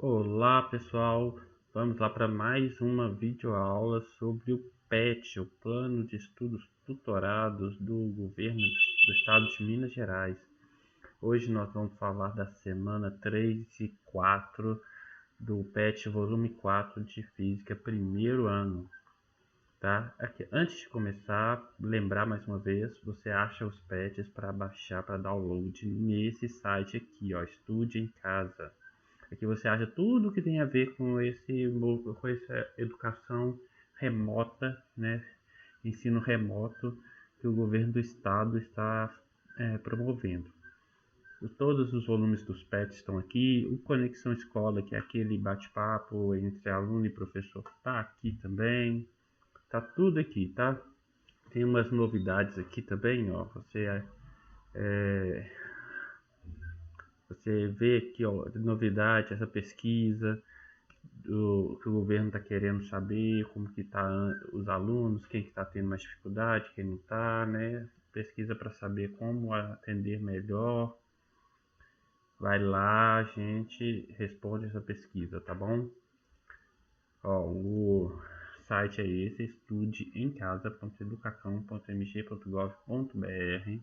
Olá pessoal, vamos lá para mais uma videoaula sobre o PET, o Plano de Estudos Tutorados do Governo do Estado de Minas Gerais. Hoje nós vamos falar da semana 3 e 4 do PET volume 4 de Física, primeiro ano. Tá? Aqui, antes de começar, lembrar mais uma vez, você acha os PETs para baixar, para download nesse site aqui, ó, Estude em Casa. Aqui você acha tudo que tem a ver com essa educação remota, né? Ensino remoto que o governo do estado está promovendo. Todos os volumes dos PETs estão aqui. O Conexão Escola, que é aquele bate-papo entre aluno e professor, está aqui também. Tá tudo aqui, tá? Tem umas novidades aqui também, ó. Você vê aqui, ó, novidade, essa pesquisa que o governo está querendo saber, como que tá os alunos, quem que está tendo mais dificuldade, quem não está, né? Pesquisa para saber como atender melhor. Vai lá, a gente responde essa pesquisa, tá bom? Ó, o site é esse, estudeemcasa.educacam.mg.gov.br.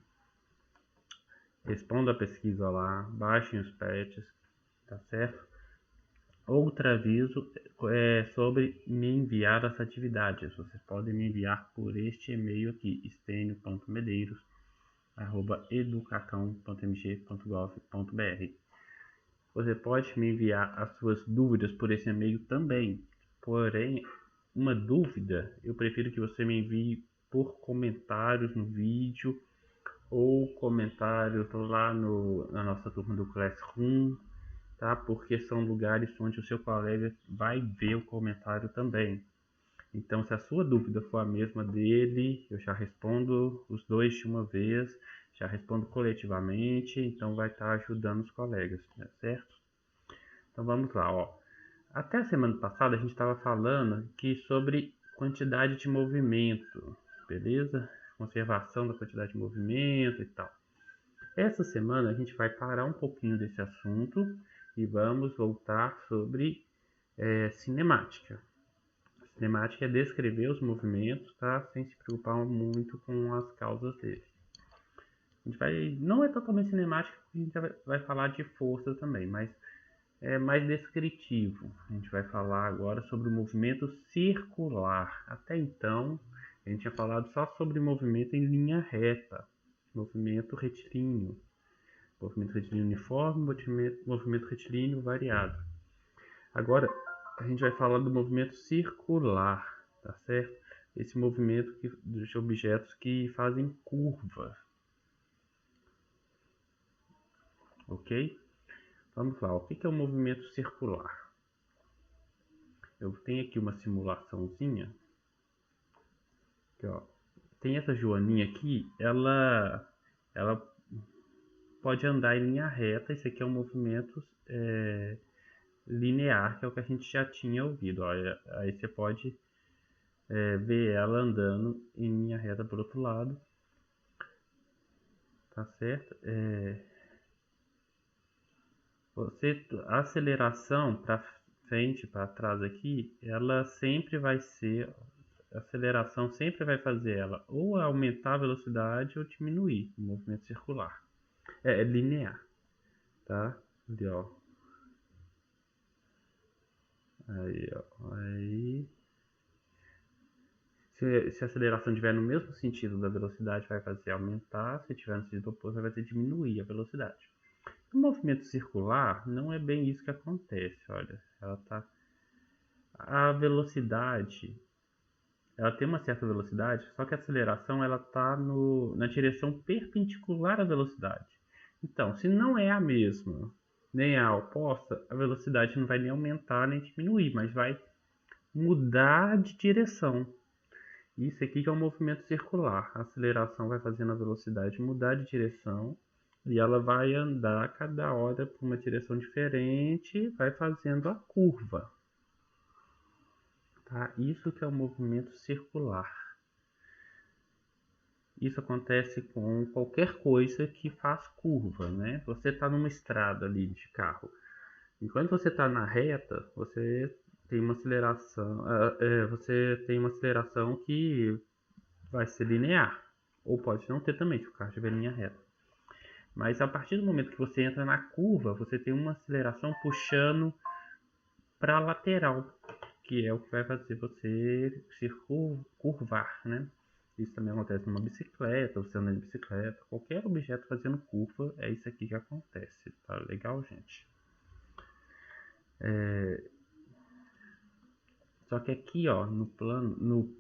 Responda a pesquisa lá, baixem os PETs, tá certo? Outro aviso é sobre me enviar as atividades. Vocês podem me enviar por este e-mail aqui, estenio.medeiros@educacão.mg.gov.br. Você pode me enviar as suas dúvidas por esse e-mail também. Porém, uma dúvida, eu prefiro que você me envie por comentários no vídeo ou comentários lá na nossa turma do Classroom, tá? Porque são lugares onde o seu colega vai ver o comentário também. Então, se a sua dúvida for a mesma dele, eu já respondo os dois de uma vez, já respondo coletivamente, então vai estar ajudando os colegas, né? Certo? Então vamos lá, ó. Até a semana passada a gente estava falando aqui sobre quantidade de movimento, beleza? Conservação da quantidade de movimento e tal. Essa semana a gente vai parar um pouquinho desse assunto e vamos voltar sobre cinemática. Cinemática é descrever os movimentos, tá? Sem se preocupar muito com as causas deles. Não é totalmente cinemática, porque a gente vai falar de força também, mas é mais descritivo. A gente vai falar agora sobre o movimento circular. Até então, a gente tinha falado só sobre movimento em linha reta, movimento retilíneo uniforme, movimento retilíneo variado. Agora, a gente vai falar do movimento circular, tá certo? Esse movimento dos objetos que fazem curva. Ok? Vamos lá, o que é o movimento circular? Eu tenho aqui uma simulaçãozinha. Aqui, ó. Tem essa joaninha aqui, ela pode andar em linha reta. Esse aqui é um movimento linear, que é o que a gente já tinha ouvido. Olha, aí você pode ver ela andando em linha reta por outro lado, tá certo? A aceleração para frente, para trás aqui, ela sempre vai ser, a aceleração sempre vai fazer ela ou aumentar a velocidade ou diminuir o movimento circular. É linear, tá? Ali, ó. Aí, ó. Aí. Se a aceleração estiver no mesmo sentido da velocidade, vai fazer aumentar. Se estiver no sentido oposto, vai fazer diminuir a velocidade. No movimento circular, não é bem isso que acontece. Olha, a velocidade, ela tem uma certa velocidade, só que a aceleração ela está na direção perpendicular à velocidade. Então, se não é a mesma nem a oposta, a velocidade não vai nem aumentar nem diminuir, mas vai mudar de direção. Isso aqui que é um movimento circular. A aceleração vai fazendo a velocidade mudar de direção e ela vai andar cada hora por uma direção diferente, vai fazendo a curva. Tá? Isso que é o movimento circular. Isso acontece com qualquer coisa que faz curva, né? Você está numa estrada ali de carro. Enquanto você está na reta, você tem uma aceleração, que vai ser linear, ou pode não ter também, se o carro estiver em linha reta. Mas a partir do momento que você entra na curva, você tem uma aceleração puxando para a lateral, que é o que vai fazer você se curvar, né? Isso também acontece numa bicicleta, você anda de bicicleta, qualquer objeto fazendo curva, é isso aqui que acontece, tá legal, gente? Só que aqui, ó, no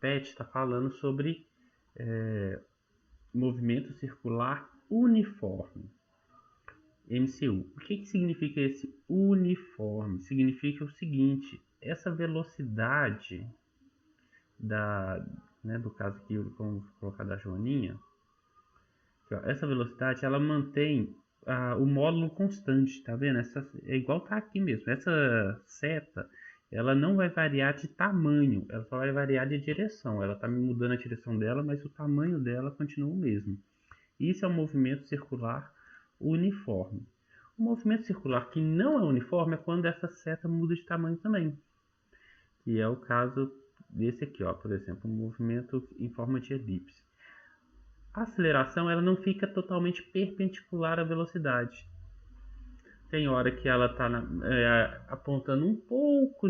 PET está falando sobre movimento circular uniforme, MCU. O que significa esse uniforme? Significa o seguinte: essa velocidade do caso aqui, vamos colocar da Joaninha, essa velocidade ela mantém o módulo constante, tá vendo? É igual tá aqui mesmo. Essa seta ela não vai variar de tamanho, ela só vai variar de direção. Ela está mudando a direção dela, mas o tamanho dela continua o mesmo. Isso é um movimento circular uniforme. O movimento circular que não é uniforme é quando essa seta muda de tamanho também, que é o caso desse aqui, ó, por exemplo, um movimento em forma de elipse. A aceleração ela não fica totalmente perpendicular à velocidade. Tem hora que ela está apontando um pouco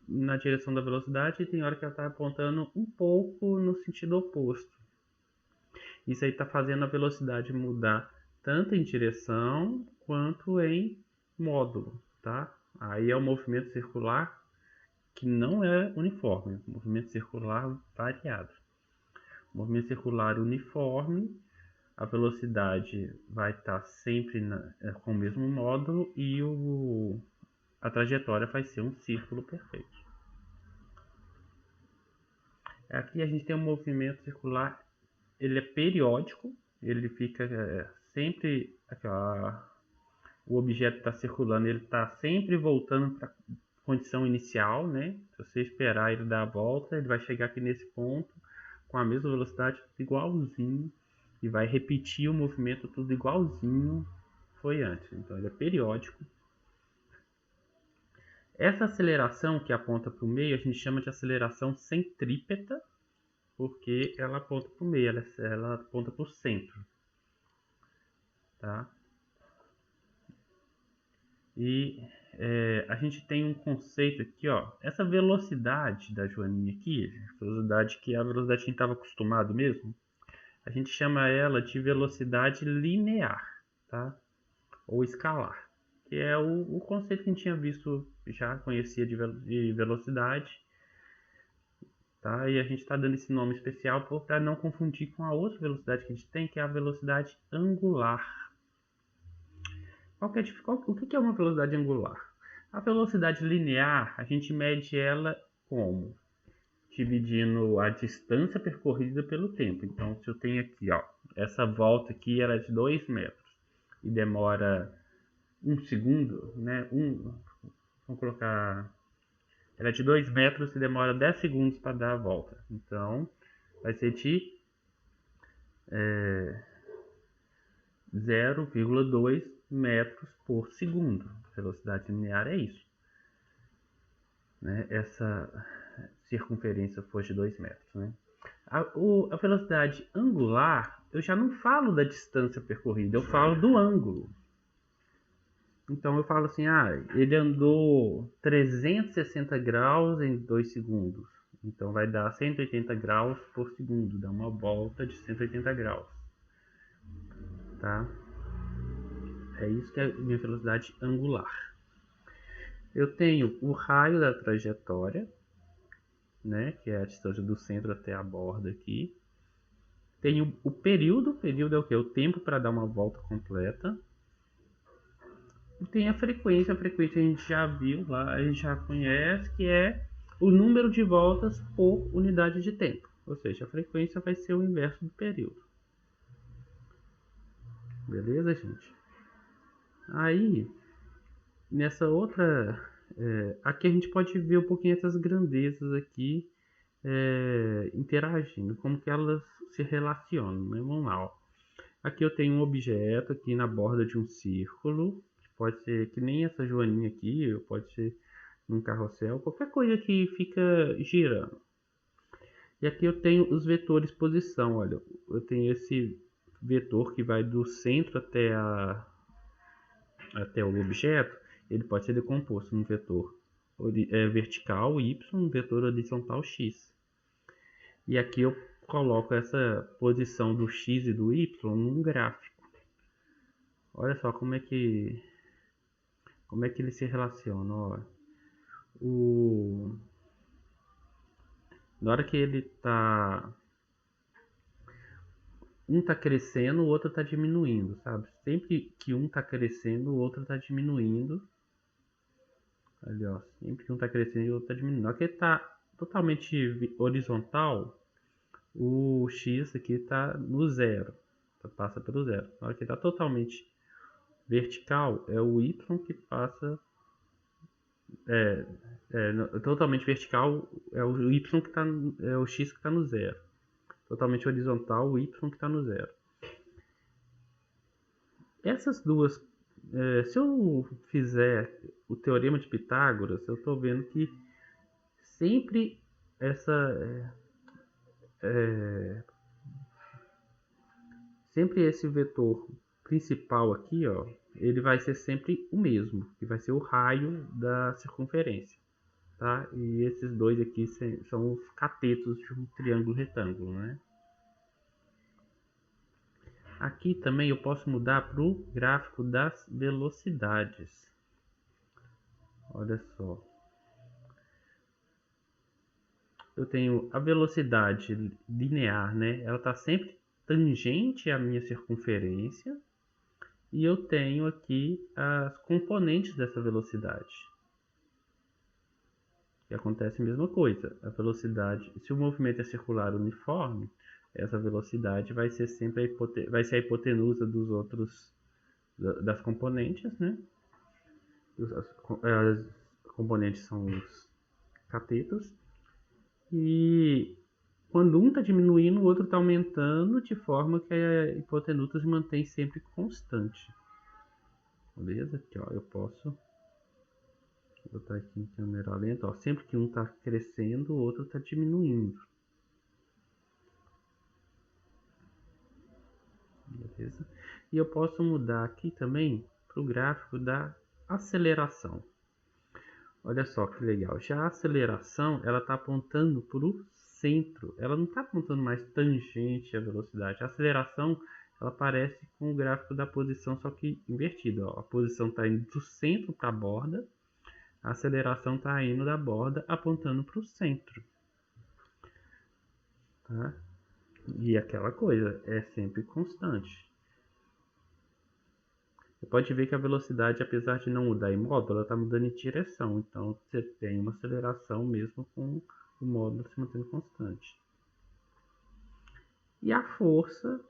na direção da velocidade e tem hora que ela está apontando um pouco no sentido oposto. Isso aí está fazendo a velocidade mudar tanto em direção quanto em módulo, tá? Aí é o movimento circular que não é uniforme, movimento circular variado. Movimento circular uniforme, a velocidade vai estar sempre com o mesmo módulo e a trajetória vai ser um círculo perfeito. Aqui a gente tem um movimento circular, ele é periódico, ele fica sempre, aqui, ó, o objeto está circulando, ele está sempre voltando para a condição inicial, né? Se você esperar ele dar a volta, ele vai chegar aqui nesse ponto com a mesma velocidade, igualzinho, e vai repetir o movimento tudo igualzinho foi antes. Então ele é periódico. Essa aceleração que aponta para o meio a gente chama de aceleração centrípeta, porque ela aponta para o meio, ela aponta para o centro, tá? E a gente tem um conceito aqui, ó, essa velocidade da Joaninha aqui, velocidade que é a velocidade que a gente estava acostumado mesmo, a gente chama ela de velocidade linear, tá? Ou escalar, que é o conceito que a gente tinha visto, já conhecia de velocidade, tá? E a gente está dando esse nome especial para não confundir com a outra velocidade que a gente tem, que é a velocidade angular. O que é uma velocidade angular? A velocidade linear, a gente mede ela como? Dividindo a distância percorrida pelo tempo. Então, se eu tenho aqui, ó, essa volta aqui ela é de 2 metros e demora 1 segundo, né? Vamos colocar... Ela é de 2 metros e demora 10 segundos para dar a volta. Então, vai ser de 0,2 metros por segundo. A velocidade linear é isso, né? Essa circunferência for de 2 metros, né? A velocidade angular, eu já não falo da distância percorrida, eu falo do ângulo. Então eu falo assim, ele andou 360 graus em 2 segundos. Então vai dar 180 graus por segundo, dá uma volta de 180 graus, tá? É isso que é a minha velocidade angular. Eu tenho o raio da trajetória, né, que é a distância do centro até a borda aqui. Tenho o período é o que? O tempo para dar uma volta completa. E tem a frequência a gente já viu lá, a gente já conhece, que é o número de voltas por unidade de tempo. Ou seja, a frequência vai ser o inverso do período. Beleza, gente? Aí, nessa outra... aqui a gente pode ver um pouquinho essas grandezas aqui interagindo, como que elas se relacionam, né? Vamos lá, ó. Aqui eu tenho um objeto aqui na borda de um círculo, pode ser que nem essa joaninha aqui, ou pode ser num carrossel, qualquer coisa que fica girando. E aqui eu tenho os vetores posição, olha, eu tenho esse vetor que vai do centro até o objeto, ele pode ser decomposto num vetor vertical y, um vetor horizontal x. E aqui eu coloco essa posição do x e do y num gráfico. Olha só como é que eles se relacionam. Ó. Na hora que ele tá um tá crescendo, o outro tá diminuindo, sabe? Sempre que um tá crescendo, o outro tá diminuindo. Ali, ó, sempre que um tá crescendo e o outro tá diminuindo. Na hora que ele tá totalmente horizontal, o x aqui tá no zero, passa pelo zero. Na hora que ele tá totalmente vertical, é o y que passa totalmente vertical é o y que tá, é o x que está no zero. Totalmente horizontal, o y que está no zero. Essas duas, se eu fizer o teorema de Pitágoras, eu estou vendo que sempre sempre esse vetor principal aqui, ó, ele vai ser sempre o mesmo, que vai ser o raio da circunferência. Tá? E esses dois aqui são os catetos de um triângulo retângulo, né? Aqui também eu posso mudar para o gráfico das velocidades. Olha só. Eu tenho a velocidade linear, né? Ela está sempre tangente à minha circunferência. E eu tenho aqui as componentes dessa velocidade. E acontece a mesma coisa. A velocidade, se o movimento é circular uniforme, essa velocidade vai ser sempre a hipotenusa dos outros das componentes, né? As componentes são os catetos. E quando um está diminuindo, o outro está aumentando, de forma que a hipotenusa se mantém sempre constante. Beleza? Aqui, ó, eu posso botar aqui em câmera lenta, ó, sempre que um está crescendo, o outro está diminuindo. Beleza? E eu posso mudar aqui também para o gráfico da aceleração. Olha só que legal. Já a aceleração, ela está apontando para o centro. Ela não está apontando mais tangente à velocidade. A aceleração, ela aparece com o gráfico da posição, só que invertido. Ó. A posição está indo do centro para a borda. A aceleração está indo da borda, apontando para o centro. Tá? E aquela coisa, é sempre constante. Você pode ver que a velocidade, apesar de não mudar em módulo, ela está mudando em direção. Então, você tem uma aceleração mesmo com o módulo se mantendo constante. E a força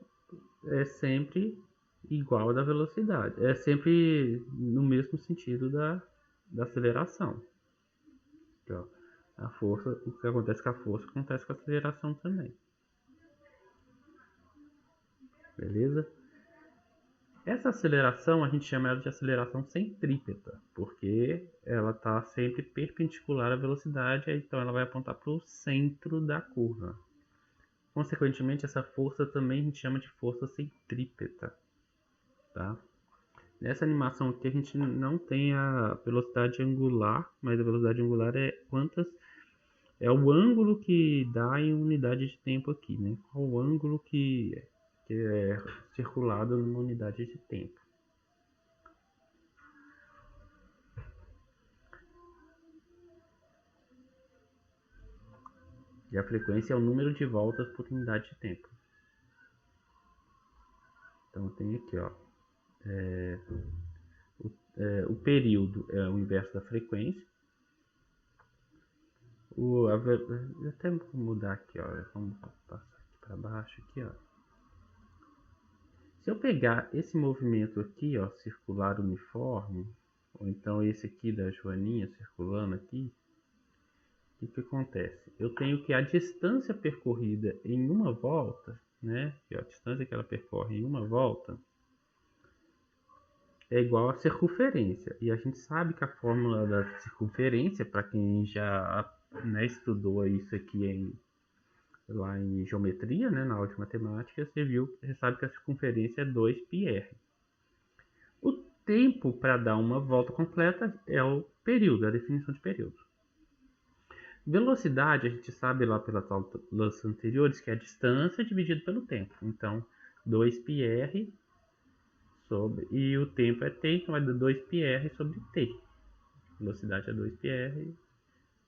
é sempre igual da velocidade. É sempre no mesmo sentido da aceleração. Então, a força, o que acontece com a força, acontece com a aceleração também. Beleza? Essa aceleração a gente chama ela de aceleração centrípeta, porque ela está sempre perpendicular à velocidade, então ela vai apontar para o centro da curva. Consequentemente, essa força também a gente chama de força centrípeta. Tá? Nessa animação aqui a gente não tem a velocidade angular, mas a velocidade angular é o ângulo que dá em unidade de tempo aqui, né? Qual o ângulo que é circulado numa unidade de tempo. E a frequência é o número de voltas por unidade de tempo. Então tem aqui, ó, o período é o inverso da frequência. Até vou mudar aqui, ó, vamos passar aqui para baixo aqui, ó. Se eu pegar esse movimento aqui, ó, circular uniforme, ou então esse aqui da joaninha circulando aqui, o que acontece? Eu tenho que a distância percorrida em uma volta, né? A distância que ela percorre em uma volta é igual a circunferência. E a gente sabe que a fórmula da circunferência, para quem já, né, estudou isso aqui lá em geometria, né, na aula de matemática, você sabe que a circunferência é 2πr. O tempo para dar uma volta completa é o período, a definição de período. Velocidade, a gente sabe lá pelas aulas anteriores que é a distância dividida pelo tempo. Então, 2πr e o tempo é t, então vai dar 2πr sobre t. Velocidade é 2πr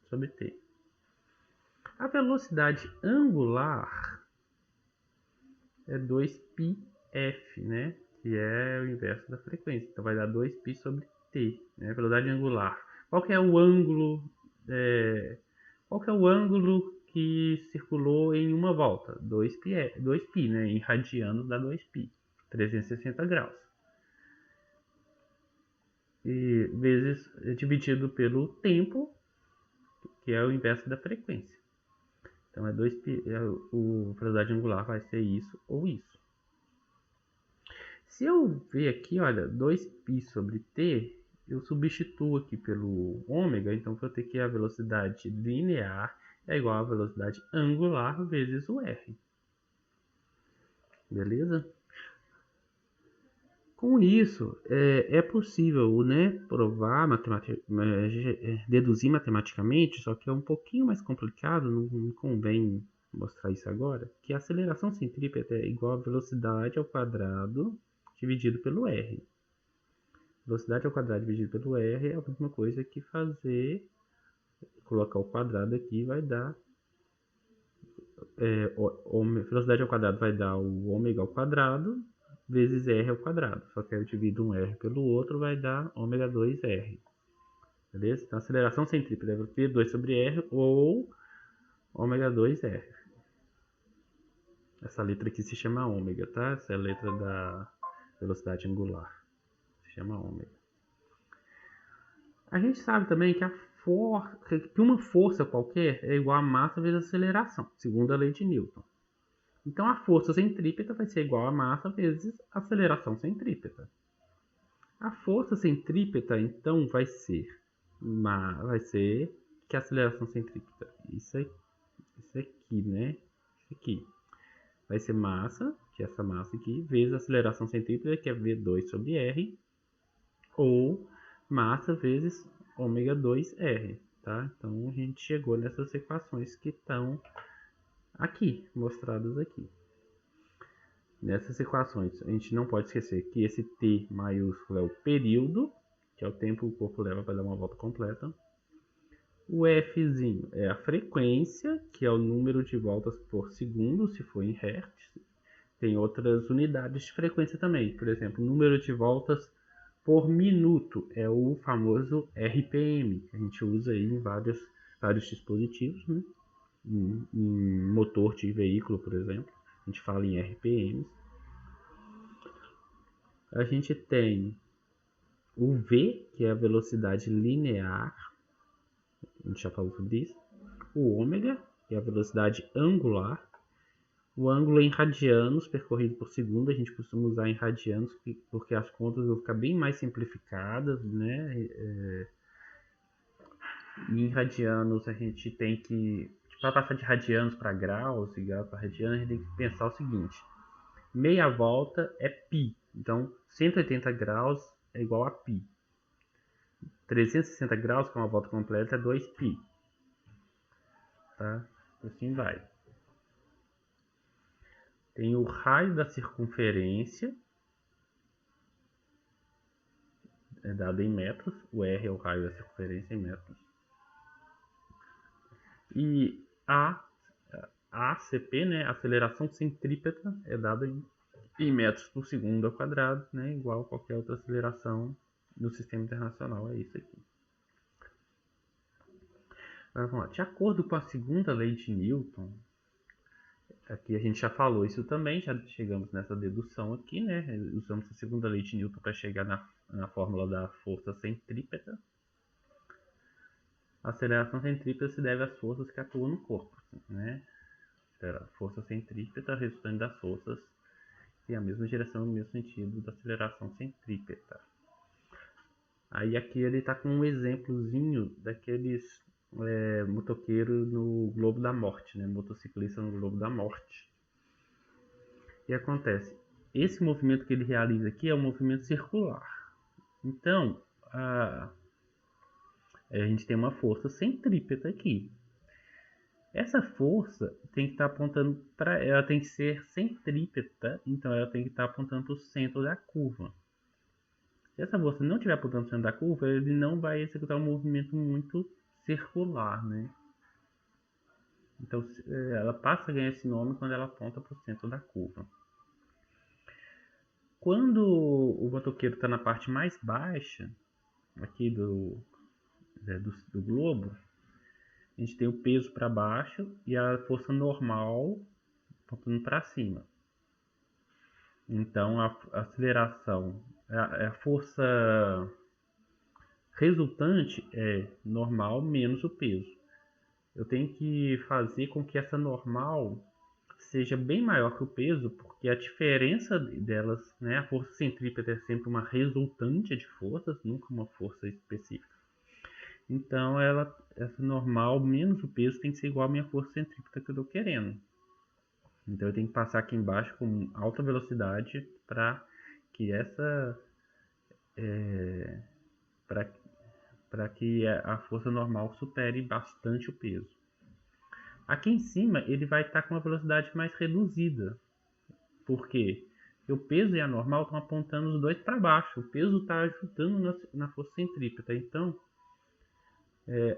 sobre t. A velocidade angular é 2πf, né? Que é o inverso da frequência. Então vai dar 2π sobre t, né? Velocidade angular. Qual que é o ângulo? Qual que é o ângulo que circulou em uma volta? 2π, né? Em radianos dá 2π, 360 graus. E vezes dividido pelo tempo, que é o inverso da frequência. Então é 2π, a velocidade angular vai ser isso ou isso. Se eu ver aqui, olha, 2π sobre t, eu substituo aqui pelo ômega, então vou ter que a velocidade linear é igual à velocidade angular vezes o r. Beleza? Com isso, é possível, né, provar, deduzir matematicamente, só que é um pouquinho mais complicado, não convém mostrar isso agora, que a aceleração centrípeta é igual a velocidade ao quadrado dividido pelo r. Velocidade ao quadrado dividido pelo r é a mesma coisa que colocar o quadrado aqui vai dar, velocidade ao quadrado vai dar o ômega ao quadrado, vezes r ao quadrado. Só que aí eu divido um r pelo outro, vai dar ômega 2r. Beleza? Então, a aceleração centrípeta é V2 sobre r ou ômega 2r. Essa letra aqui se chama ômega, tá? Essa é a letra da velocidade angular. Se chama ômega. A gente sabe também que uma força qualquer é igual a massa vezes a aceleração, segundo a lei de Newton. Então, a força centrípeta vai ser igual a massa vezes a aceleração centrípeta. A força centrípeta, então, vai ser que a aceleração centrípeta, isso aqui, né? Isso aqui. Vai ser massa, que é essa massa aqui, vezes a aceleração centrípeta, que é V2 sobre R, ou massa vezes ômega 2R, tá? Então, a gente chegou nessas equações que estão aqui, mostradas aqui. Nessas equações, a gente não pode esquecer que esse t maiúsculo é o período, que é o tempo que o corpo leva para dar uma volta completa. O fzinho é a frequência, que é o número de voltas por segundo, se for em hertz. Tem outras unidades de frequência também. Por exemplo, o número de voltas por minuto é o famoso RPM, que a gente usa aí em vários dispositivos, né? Em motor de veículo, por exemplo, a gente fala em RPMs. A gente tem o V, que é a velocidade linear, a gente já falou sobre isso. O ômega, que é a velocidade angular. O ângulo em radianos percorrido por segundo, a gente costuma usar em radianos, porque as contas vão ficar bem mais simplificadas, né? E em radianos a gente tem que, para passar de radianos para graus e graus para radianos, a gente tem que pensar o seguinte: meia volta é π, então 180 graus é igual a π. 360 graus, que é uma volta completa, é 2π. Tá? Assim vai. Tem o raio da circunferência, é dado em metros. O R é o raio da circunferência em metros. E a ACP, né, aceleração centrípeta, é dada em metros por segundo ao quadrado, né, igual a qualquer outra aceleração do sistema internacional. É isso aqui. Agora, vamos lá. De acordo com a segunda lei de Newton, aqui a gente já falou isso também, já chegamos nessa dedução aqui, né? Usamos a segunda lei de Newton para chegar na fórmula da força centrípeta. A aceleração centrípeta se deve às forças que atuam no corpo, né? A força centrípeta resultante das forças tem a mesma direção, no mesmo sentido da aceleração centrípeta. Aí aqui ele está com um exemplozinho daqueles motoqueiros no Globo da Morte, né? Motociclista no Globo da Morte. O que acontece? Esse movimento que ele realiza aqui é um movimento circular. Então, a gente tem uma força centrípeta aqui. Essa força tem que estar apontando para, ela tem que ser centrípeta, então ela tem que estar apontando para o centro da curva. Se essa força não estiver apontando para o centro da curva, ele não vai executar um movimento muito circular, né? Então ela passa a ganhar esse nome quando ela aponta para o centro da curva. Quando o motoqueiro está na parte mais baixa aqui do globo, a gente tem o peso para baixo e a força normal apontando para cima. Então a aceleração, a força resultante é normal menos o peso. Eu tenho que fazer com que essa normal seja bem maior que o peso, porque a diferença delas, né, a força centrípeta é sempre uma resultante de forças, nunca uma força específica. Então essa normal menos o peso tem que ser igual à minha força centrípeta que eu estou querendo. Então eu tenho que passar aqui embaixo com alta velocidade para que para que a força normal supere bastante o peso. Aqui em cima ele vai estar com uma velocidade mais reduzida. Por quê? Porque o peso e a normal estão apontando os dois para baixo. O peso está ajudando na força centrípeta. Então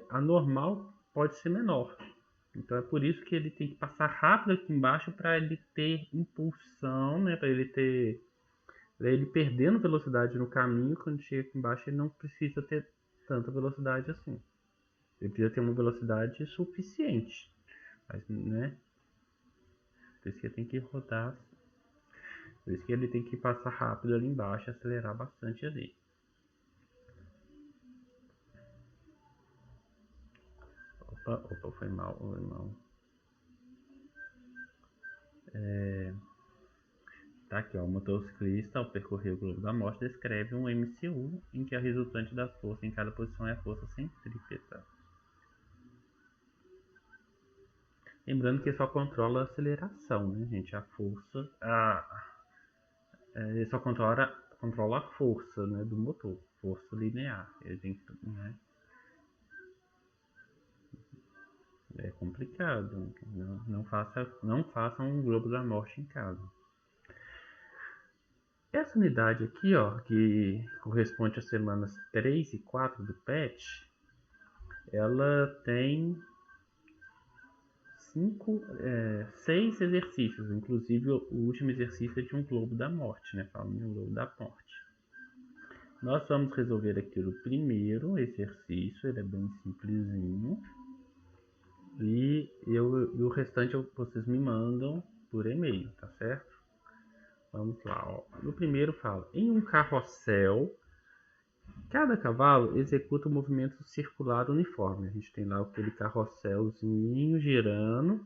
a normal pode ser menor. Então é por isso que ele tem que passar rápido aqui embaixo para ele ter impulsão, né? Para ele perdendo velocidade no caminho, quando chega aqui embaixo ele não precisa ter tanta velocidade assim. Ele precisa ter uma velocidade suficiente. Mas, né? Por isso que ele tem que rodar. Por isso que ele tem que passar rápido ali embaixo, acelerar bastante ali. Opa, foi mal, irmão. Tá aqui, ó. O motociclista, ao percorrer o globo da morte, descreve um MCU em que a resultante das forças em cada posição é a força centrípeta. Lembrando que ele só controla a aceleração, né, gente? A força. Ele só controla a força, né, do motor. Força linear. Ele tem que. Né, é complicado. Não façam um globo da morte em casa. Essa unidade aqui, ó, que corresponde às semanas 3 e 4 do PET, ela tem 6 exercícios, inclusive o último exercício é de um globo da morte, né? Falando de um globo da morte. Nós vamos resolver aqui o primeiro exercício, ele é bem simplesinho. E o restante vocês me mandam por e-mail, tá certo? Vamos lá, ó. No primeiro fala, em um carrossel, cada cavalo executa um movimento circular uniforme. A gente tem lá aquele carrosselzinho girando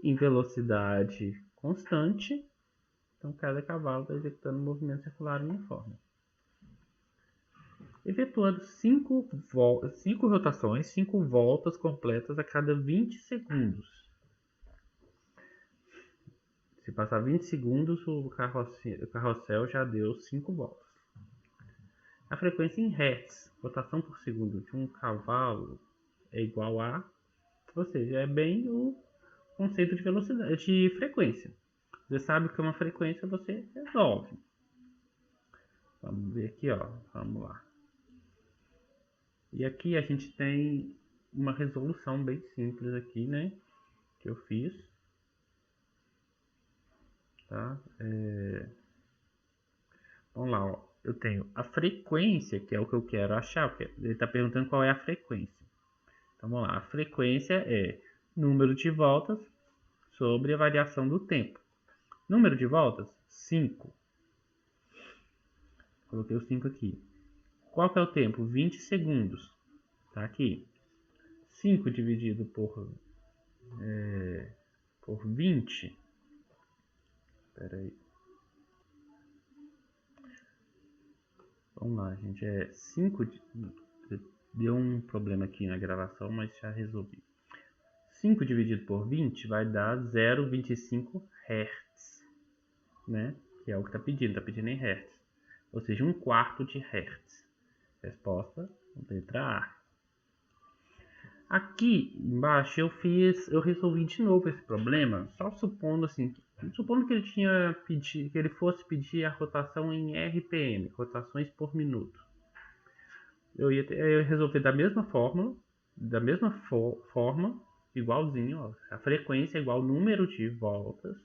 em velocidade constante. Então, cada cavalo está executando um movimento circular uniforme. Efetuando 5 rotações, 5 voltas completas a cada 20 segundos. Se passar 20 segundos, o carrossel já deu 5 voltas. A frequência em Hertz, rotação por segundo de um cavalo, é igual a, ou seja, é bem o conceito de velocidade, de frequência. Você sabe que é uma frequência, você resolve. Vamos ver aqui, ó. Vamos lá. E aqui a gente tem uma resolução bem simples aqui, né? Que eu fiz. Tá? Vamos lá, ó. Eu tenho a frequência, que é o que eu quero achar. Ele está perguntando qual é a frequência. Então vamos lá. A frequência é número de voltas sobre a variação do tempo. Número de voltas, 5. Coloquei o 5 aqui. Qual que é o tempo? 20 segundos. Tá aqui. 5 dividido por 20. Espera aí. Vamos lá, gente. 5 deu um problema aqui na gravação, mas já resolvi. 5 dividido por 20 vai dar 0,25 Hz, né? Que é o que está pedindo em Hz. Ou seja, 1/4 de Hz. Resposta, letra A. Aqui embaixo eu resolvi de novo esse problema, só supondo assim, supondo que ele fosse pedir a rotação em RPM, rotações por minuto. Eu ia resolver da mesma forma, igualzinho, ó, a frequência é igual ao número de voltas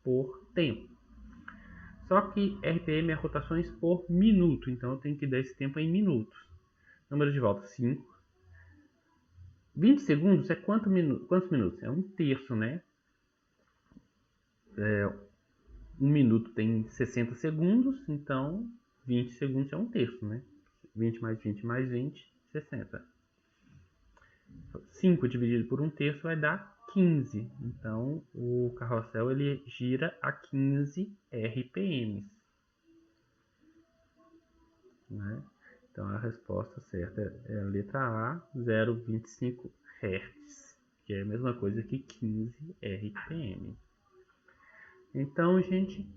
por tempo. Só que RPM é rotações por minuto, então eu tenho que dar esse tempo em minutos. Número de voltas 5. 20 segundos é quantos minutos? É 1/3, né? 1 minuto tem 60 segundos, então 20 segundos é 1/3, né? 20 mais 20 mais 20, 60. 5 dividido por 1/3 vai dar 15. Então o carrossel ele gira a 15 RPMs. Né? Então a resposta certa é a letra A, 0,25 Hz, que é a mesma coisa que 15 RPM. Então, gente,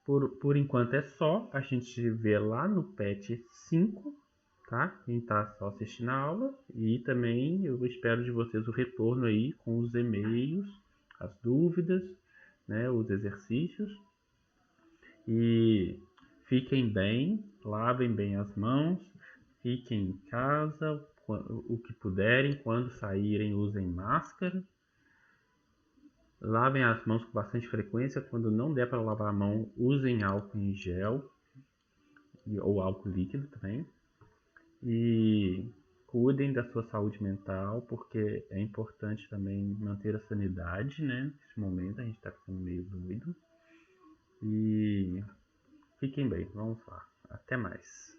por enquanto é só. A gente vê lá no PET 5, tá? Quem está só assistindo a aula. E também eu espero de vocês o retorno aí com os e-mails, as dúvidas, né, os exercícios. E fiquem bem, lavem bem as mãos, fiquem em casa, o que puderem, quando saírem usem máscara. Lavem as mãos com bastante frequência, quando não der para lavar a mão, usem álcool em gel ou álcool líquido também. E cuidem da sua saúde mental, porque é importante também manter a sanidade, né? Nesse momento a gente está ficando meio doido. E fiquem bem, vamos lá. Até mais.